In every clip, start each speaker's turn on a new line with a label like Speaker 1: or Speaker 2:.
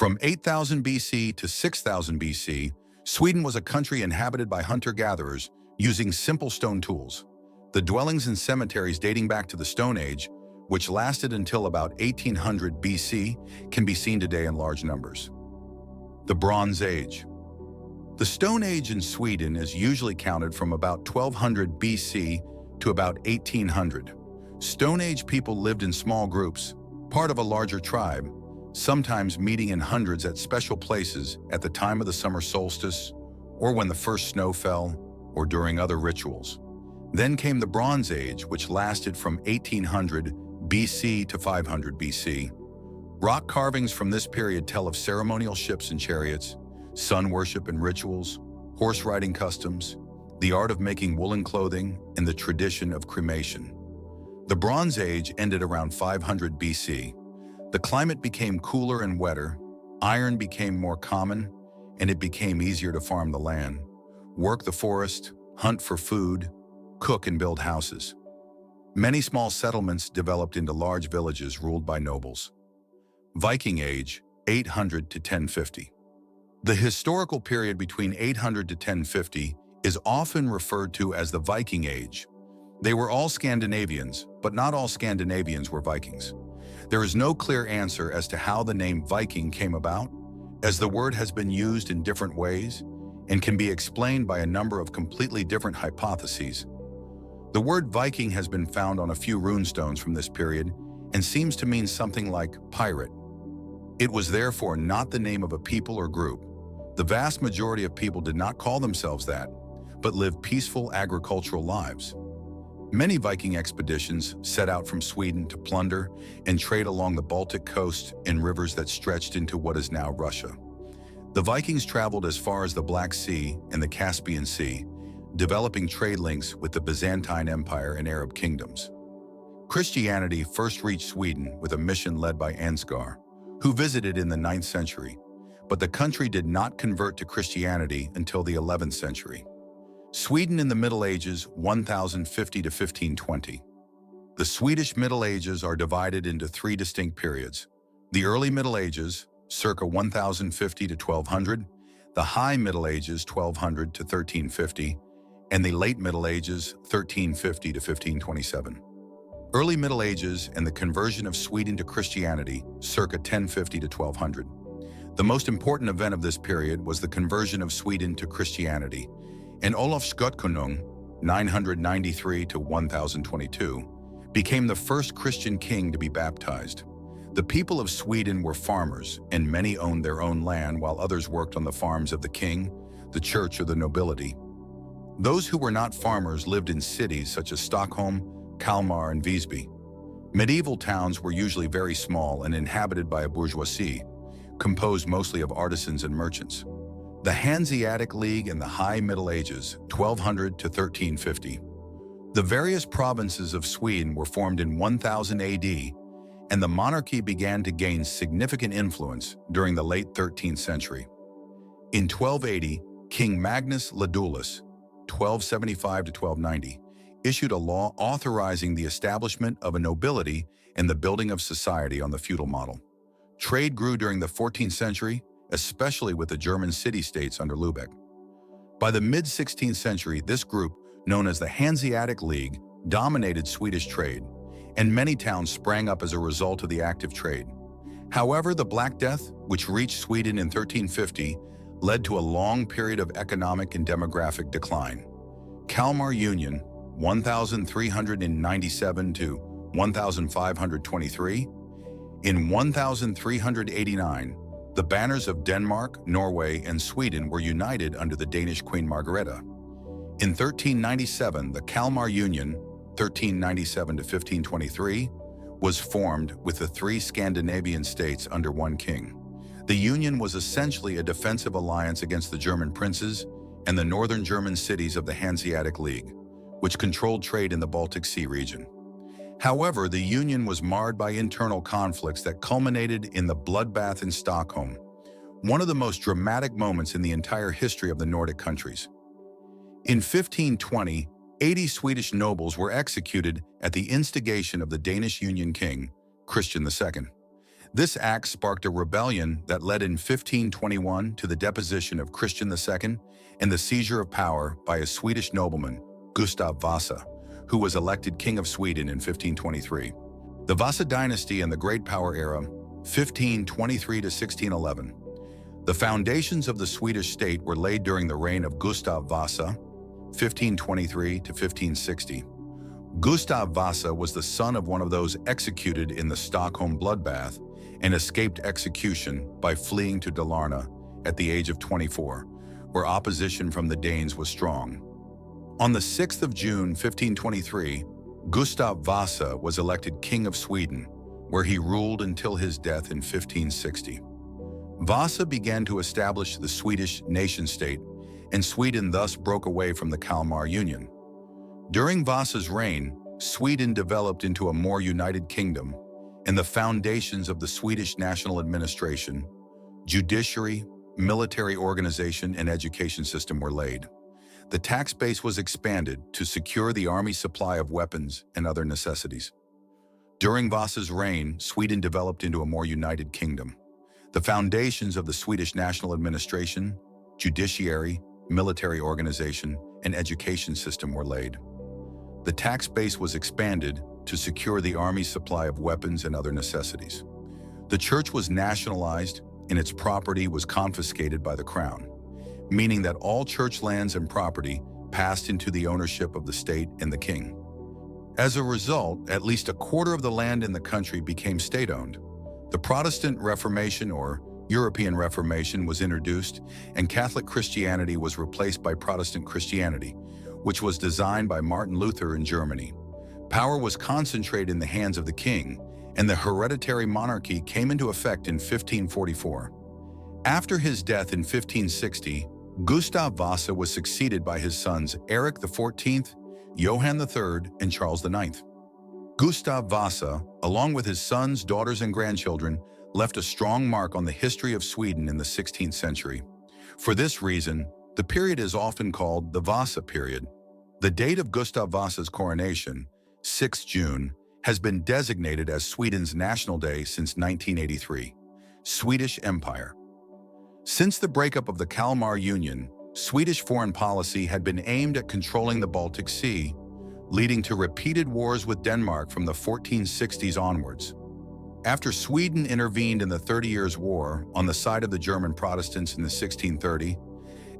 Speaker 1: From 8000 BC to 6000 BC, Sweden was a country inhabited by hunter-gatherers using simple stone tools. The dwellings and cemeteries dating back to the Stone Age, which lasted until about 1800 BC, can be seen today in large numbers. The Bronze Age. The Stone Age in Sweden is usually counted from about 1200 BC to about 1800. Stone Age people lived in small groups, part of a larger tribe, sometimes meeting in hundreds at special places at the time of the summer solstice, or when the first snow fell, or during other rituals. Then came the Bronze Age, which lasted from 1800 BC to 500 BC. Rock carvings from this period tell of ceremonial ships and chariots, sun worship and rituals, horse riding customs, the art of making woolen clothing, and the tradition of cremation. The Bronze Age ended around 500 BC. The climate became cooler and wetter, iron became more common, and it became easier to farm the land, work the forest, hunt for food, cook and build houses. Many small settlements developed into large villages ruled by nobles. Viking Age, 800 to 1050. The historical period between 800 to 1050 is often referred to as the Viking Age. They were all Scandinavians, but not all Scandinavians were Vikings. There is no clear answer as to how the name Viking came about, as the word has been used in different ways and can be explained by a number of completely different hypotheses. The word Viking has been found on a few runestones from this period and seems to mean something like pirate. It was therefore not the name of a people or group. The vast majority of people did not call themselves that, but lived peaceful agricultural lives. Many Viking expeditions set out from Sweden to plunder and trade along the Baltic coast and rivers that stretched into what is now Russia. The Vikings traveled as far as the Black Sea and the Caspian Sea, developing trade links with the Byzantine Empire and Arab kingdoms. Christianity first reached Sweden with a mission led by Ansgar, who visited in the 9th century, but the country did not convert to Christianity until the 11th century. Sweden in the Middle Ages, 1050 to 1520. The Swedish Middle Ages are divided into three distinct periods: the Early Middle Ages, circa 1050 to 1200, the High Middle Ages, 1200 to 1350, and the Late Middle Ages, 1350 to 1527. Early Middle Ages and the conversion of Sweden to Christianity, circa 1050 to 1200. The most important event of this period was the conversion of Sweden to Christianity, and Olof Skotkonung, 993 to 1022, became the first Christian king to be baptized. The people of Sweden were farmers, and many owned their own land while others worked on the farms of the king, the church, or the nobility. Those who were not farmers lived in cities such as Stockholm, Kalmar, and Visby. Medieval towns were usually very small and inhabited by a bourgeoisie, composed mostly of artisans and merchants. The Hanseatic League in the High Middle Ages, 1200 to 1350. The various provinces of Sweden were formed in 1000 AD, and the monarchy began to gain significant influence during the late 13th century. In 1280, King Magnus Ladulus, 1275 to 1290, issued a law authorizing the establishment of a nobility and the building of society on the feudal model. Trade grew during the 14th century, especially with the German city-states under Lübeck. By the mid-16th century, this group, known as the Hanseatic League, dominated Swedish trade, and many towns sprang up as a result of the active trade. However, the Black Death, which reached Sweden in 1350, led to a long period of economic and demographic decline. Kalmar Union, 1397 to 1523. In 1389, the banners of Denmark, Norway, and Sweden were united under the Danish Queen Margrethe. In 1397, the Kalmar Union, 1397 to 1523, was formed with the three Scandinavian states under one king. The union was essentially a defensive alliance against the German princes and the northern German cities of the Hanseatic League, which controlled trade in the Baltic Sea region. However, the union was marred by internal conflicts that culminated in the bloodbath in Stockholm, one of the most dramatic moments in the entire history of the Nordic countries. In 1520, 80 Swedish nobles were executed at the instigation of the Danish Union King, Christian II. This act sparked a rebellion that led in 1521 to the deposition of Christian II and the seizure of power by a Swedish nobleman, Gustav Vasa, who was elected King of Sweden in 1523. The Vasa dynasty and the Great Power era, 1523 to 1611. The foundations of the Swedish state were laid during the reign of Gustav Vasa, 1523 to 1560. Gustav Vasa was the son of one of those executed in the Stockholm bloodbath and escaped execution by fleeing to Dalarna at the age of 24, where opposition from the Danes was strong. On the 6th of June 1523, Gustav Vasa was elected King of Sweden, where he ruled until his death in 1560. Vasa began to establish the Swedish nation-state, and Sweden thus broke away from the Kalmar Union. During Vasa's reign, Sweden developed into a more united kingdom, and the foundations of the Swedish national administration, judiciary, military organization, and education system were laid. The tax base was expanded to secure the army's supply of weapons and other necessities. During Vasa's reign, Sweden developed into a more united kingdom. The foundations of the Swedish national administration, judiciary, military organization, and education system were laid. The tax base was expanded to secure the army's supply of weapons and other necessities. The church was nationalized and its property was confiscated by the crown, meaning that all church lands and property passed into the ownership of the state and the king. As a result, at least a quarter of the land in the country became state-owned. The Protestant Reformation, or European Reformation, was introduced, and Catholic Christianity was replaced by Protestant Christianity, which was designed by Martin Luther in Germany. Power was concentrated in the hands of the king, and the hereditary monarchy came into effect in 1544. After his death in 1560, Gustav Vasa was succeeded by his sons Eric XIV, Johann III, and Charles IX. Gustav Vasa, along with his sons, daughters, and grandchildren, left a strong mark on the history of Sweden in the 16th century. For this reason, the period is often called the Vasa period. The date of Gustav Vasa's coronation, 6 June, has been designated as Sweden's National Day since 1983. Swedish Empire. Since the breakup of the Kalmar Union, Swedish foreign policy had been aimed at controlling the Baltic Sea, leading to repeated wars with Denmark from the 1460s onwards. After Sweden intervened in the 30 Years' War on the side of the German Protestants in the 1630,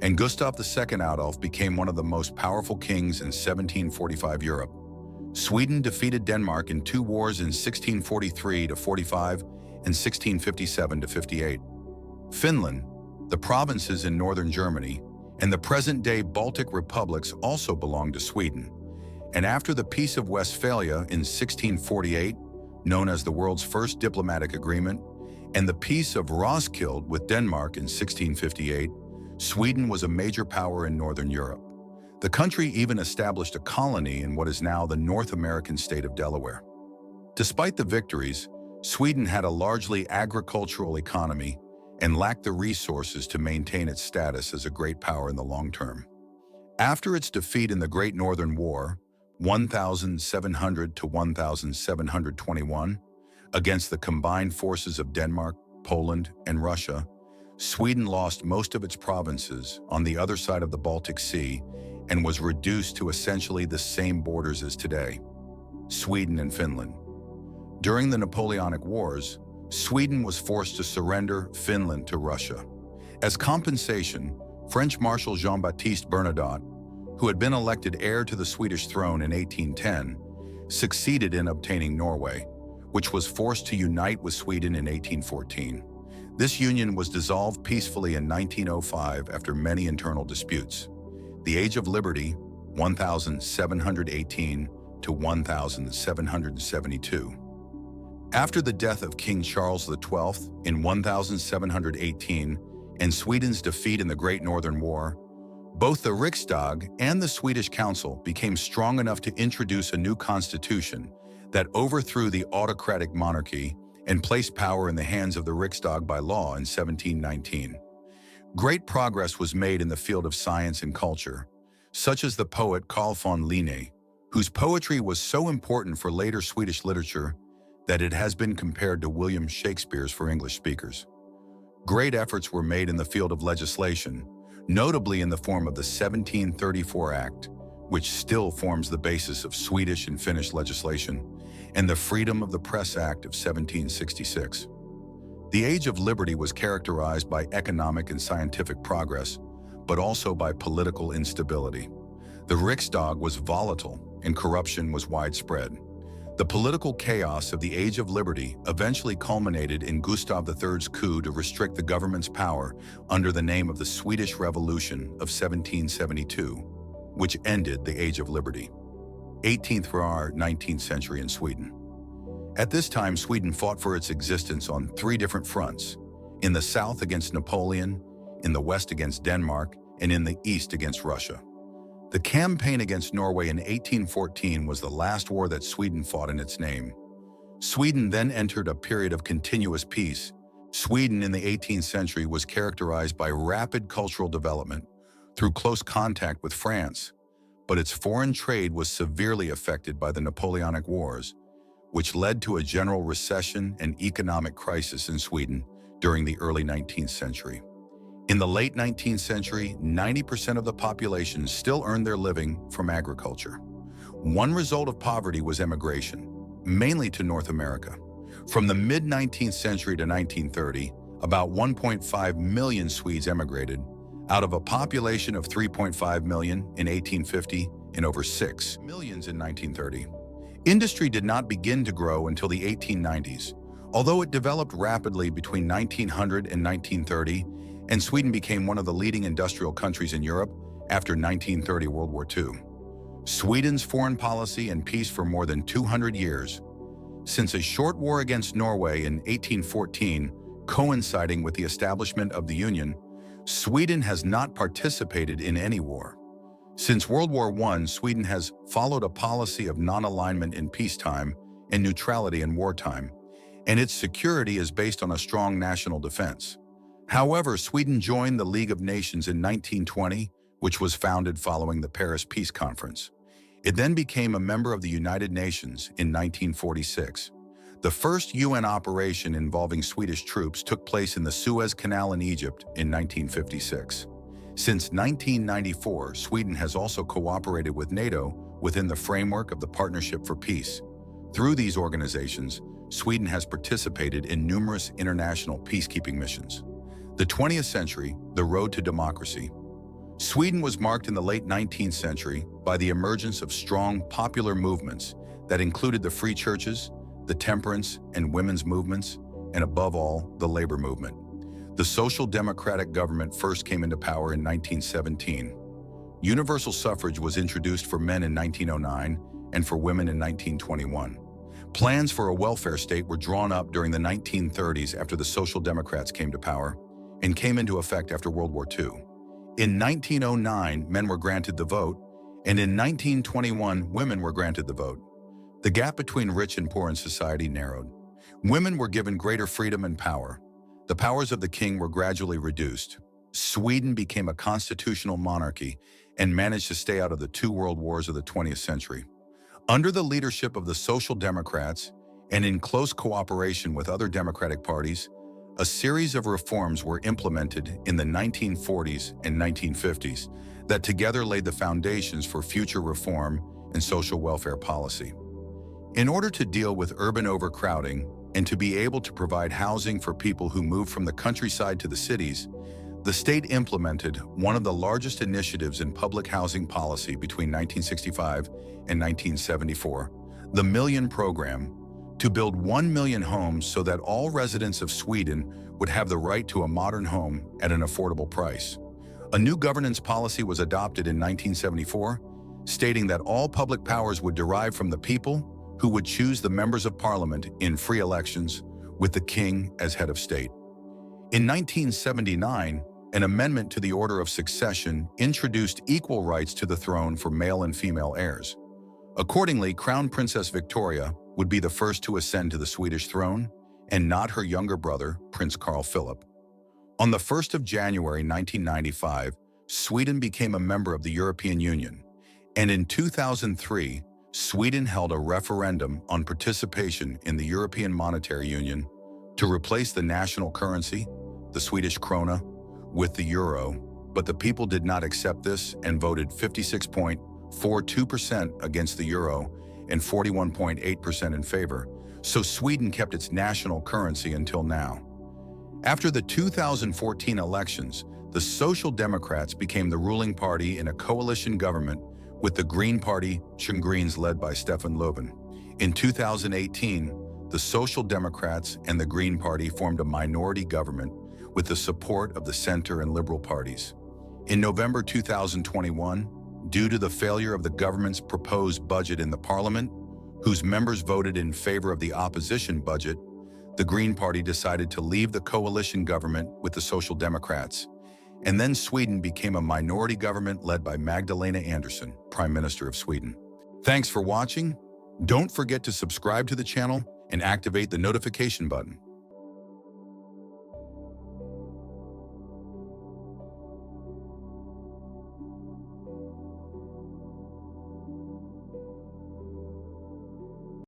Speaker 1: and Gustav II Adolf became one of the most powerful kings in 1745 Europe. Sweden defeated Denmark in 2 wars in 1643-45 and 1657-58. Finland, the provinces in northern Germany, and the present-day Baltic republics also belonged to Sweden. And after the Peace of Westphalia in 1648, known as the world's first diplomatic agreement, and the Peace of Roskilde with Denmark in 1658, Sweden was a major power in northern Europe. The country even established a colony in what is now the North American state of Delaware. Despite the victories, Sweden had a largely agricultural economy and lacked the resources to maintain its status as a great power in the long term. After its defeat in the Great Northern War, 1700 to 1721, against the combined forces of Denmark, Poland, and Russia, Sweden lost most of its provinces on the other side of the Baltic Sea and was reduced to essentially the same borders as today, Sweden and Finland. During the Napoleonic Wars, Sweden was forced to surrender Finland to Russia. As compensation, French Marshal Jean-Baptiste Bernadotte, who had been elected heir to the Swedish throne in 1810, succeeded in obtaining Norway, which was forced to unite with Sweden in 1814. This union was dissolved peacefully in 1905 after many internal disputes. The Age of Liberty, 1718 to 1772. After the death of King Charles XII in 1718 and Sweden's defeat in the Great Northern War, both the Riksdag and the Swedish Council became strong enough to introduce a new constitution that overthrew the autocratic monarchy and placed power in the hands of the Riksdag by law in 1719. Great progress was made in the field of science and culture, such as the poet Carl von Linné, whose poetry was so important for later Swedish literature, that it has been compared to William Shakespeare's for English speakers. Great efforts were made in the field of legislation, notably in the form of the 1734 Act, which still forms the basis of Swedish and Finnish legislation, and the Freedom of the Press Act of 1766. The Age of Liberty was characterized by economic and scientific progress, but also by political instability. The Riksdag was volatile and corruption was widespread. The political chaos of the Age of Liberty eventually culminated in Gustav III's coup to restrict the government's power under the name of the Swedish Revolution of 1772, which ended the Age of Liberty. 18th for our 19th century in Sweden. At this time, Sweden fought for its existence on three different fronts: in the south against Napoleon, in the west against Denmark, and in the east against Russia. The campaign against Norway in 1814 was the last war that Sweden fought in its name. Sweden then entered a period of continuous peace. Sweden in the 18th century was characterized by rapid cultural development through close contact with France, but its foreign trade was severely affected by the Napoleonic Wars, which led to a general recession and economic crisis in Sweden during the early 19th century. In the late 19th century, 90% of the population still earned their living from agriculture. One result of poverty was emigration, mainly to North America. From the mid-19th century to 1930, about 1.5 million Swedes emigrated, out of a population of 3.5 million in 1850 and over 6 million in 1930. Industry did not begin to grow until the 1890s, although it developed rapidly between 1900 and 1930, and Sweden became one of the leading industrial countries in Europe after 1930 World War II. Sweden's foreign policy and peace for more than 200 years. Since a short war against Norway in 1814, coinciding with the establishment of the Union, Sweden has not participated in any war. Since World War I, Sweden has followed a policy of non-alignment in peacetime and neutrality in wartime, and its security is based on a strong national defense. However, Sweden joined the League of Nations in 1920, which was founded following the Paris Peace Conference. It then became a member of the United Nations in 1946. The first UN operation involving Swedish troops took place in the Suez Canal in Egypt in 1956. Since 1994, Sweden has also cooperated with NATO within the framework of the Partnership for Peace. Through these organizations, Sweden has participated in numerous international peacekeeping missions. The 20th century, the road to democracy. Sweden was marked in the late 19th century by the emergence of strong popular movements that included the free churches, the temperance and women's movements, and above all, the labor movement. The social democratic government first came into power in 1917. Universal suffrage was introduced for men in 1909 and for women in 1921. Plans for a welfare state were drawn up during the 1930s after the Social Democrats came to power and came into effect after World War II. In 1909, men were granted the vote, and in 1921, women were granted the vote. The gap between rich and poor in society narrowed. Women were given greater freedom and power. The powers of the king were gradually reduced. Sweden became a constitutional monarchy and managed to stay out of the two world wars of the 20th century. Under the leadership of the Social Democrats, and in close cooperation with other democratic parties, a series of reforms were implemented in the 1940s and 1950s that together laid the foundations for future reform and social welfare policy. In order to deal with urban overcrowding and to be able to provide housing for people who moved from the countryside to the cities, the state implemented one of the largest initiatives in public housing policy between 1965 and 1974, the Million Program, to build 1 million homes so that all residents of Sweden would have the right to a modern home at an affordable price. A new governance policy was adopted in 1974, stating that all public powers would derive from the people, who would choose the members of parliament in free elections, with the king as head of state. In 1979, an amendment to the Order of Succession introduced equal rights to the throne for male and female heirs. Accordingly, Crown Princess Victoria would be the first to ascend to the Swedish throne, and not her younger brother, Prince Carl Philip. On the 1st of January 1995, Sweden became a member of the European Union, and in 2003, Sweden held a referendum on participation in the European Monetary Union to replace the national currency, the Swedish krona, with the euro, but the people did not accept this and voted 56.42% against the euro and 41.8% in favor, so Sweden kept its national currency until now. After the 2014 elections, the Social Democrats became the ruling party in a coalition government with the Green Party, Greens led by Stefan Löfven. In 2018, the Social Democrats and the Green Party formed a minority government with the support of the center and liberal parties. In November 2021, due to the failure of the government's proposed budget in the parliament, whose members voted in favor of the opposition budget, the Green Party decided to leave the coalition government with the Social Democrats. And then Sweden became a minority government led by Magdalena Andersson, Prime Minister of Sweden. Thanks for watching. Don't forget to subscribe to the channel and activate the notification button.